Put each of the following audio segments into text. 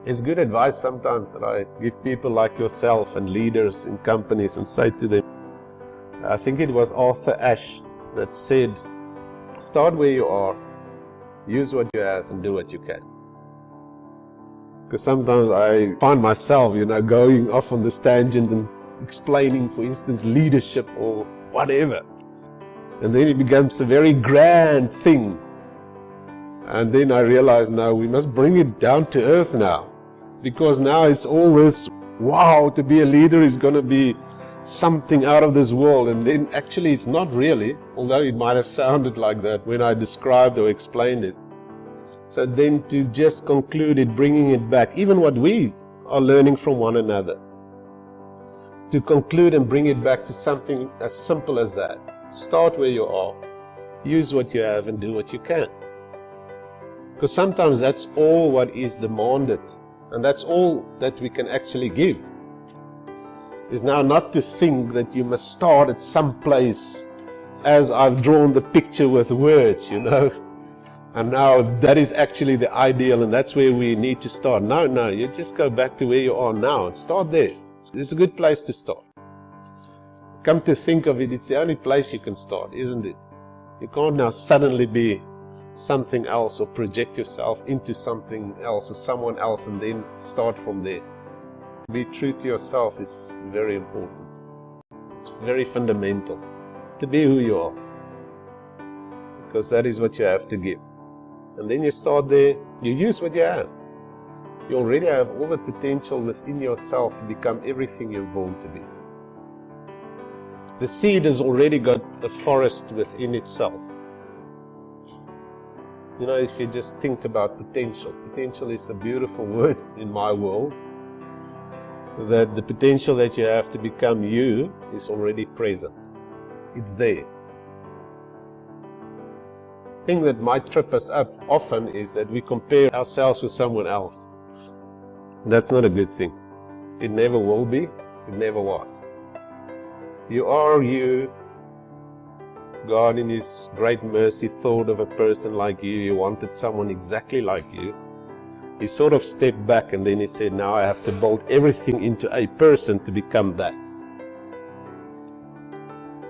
It's good advice sometimes that I give people like yourself and leaders in companies and say to them, I think it was Arthur Ashe that said, start where you are, use what you have and do what you can. Because sometimes I find myself, going off on this tangent and explaining, for instance, leadership or whatever. And then it becomes a very grand thing. And then I realize, no, we must bring it down to earth now. Because now it's all this, wow, to be a leader is going to be something out of this world. And then actually it's not really, although it might have sounded like that when I described or explained it. So then to just conclude it, bringing it back, even what we are learning from one another, to conclude and bring it back to something as simple as that. Start where you are, use what you have and do what you can. Because sometimes that's all what is demanded, and that's all that we can actually give. Is now not to think that you must start at some place, as I've drawn the picture with words, and now that is actually the ideal and that's where we need to start. No, you just go back to where you are now and start there. It's a good place to start. Come to think of it, it's the only place you can start, isn't it? You can't now suddenly be something else or project yourself into something else or someone else and then start from there. To be true to yourself is very important. It's very fundamental to be who you are, because that is what you have to give. And then you start there, you use what you have. You already have all the potential within yourself to become everything you're born to be. The seed has already got a forest within itself. If you just think about potential. Potential is a beautiful word in my world. That the potential that you have to become you is already present. It's there. The thing that might trip us up often is that we compare ourselves with someone else. That's not a good thing. It never will be. It never was. You are you. God in His great mercy thought of a person like you. He wanted someone exactly like you. He sort of stepped back and then He said, now I have to build everything into a person to become that.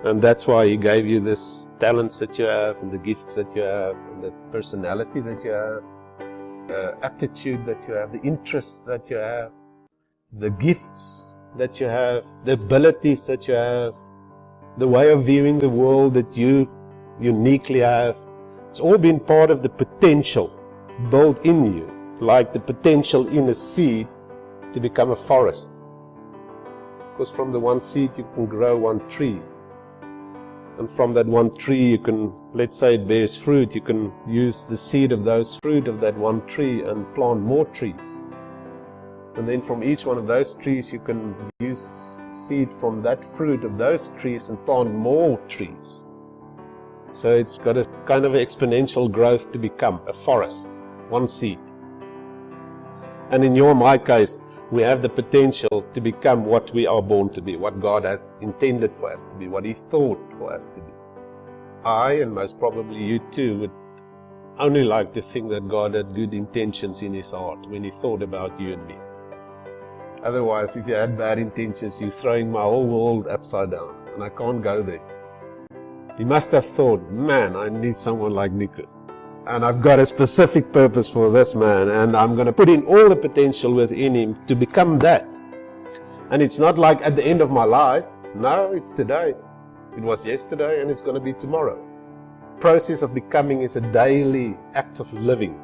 And that's why He gave you this talents that you have and the gifts that you have and the personality that you have, the aptitude that you have, the interests that you have, the gifts that you have, the abilities that you have, the way of viewing the world that you uniquely have. It's all been part of the potential built in you, like the potential in a seed to become a forest. Because from the one seed you can grow one tree. And from that one tree you can, let's say it bears fruit, you can use the seed of those fruit of that one tree and plant more trees. And then from each one of those trees you can use seed from that fruit of those trees and plant more trees. So it's got a kind of exponential growth to become a forest, one seed. And in my case, we have the potential to become what we are born to be, what God had intended for us to be, what He thought for us to be. I, and most probably you too, would only like to think that God had good intentions in His heart when He thought about you and me. Otherwise, if you had bad intentions, you're throwing my whole world upside down, and I can't go there. He must have thought, man, I need someone like Nico. And I've got a specific purpose for this man, and I'm going to put in all the potential within him to become that. And it's not like at the end of my life. No, it's today. It was yesterday, and it's going to be tomorrow. The process of becoming is a daily act of living.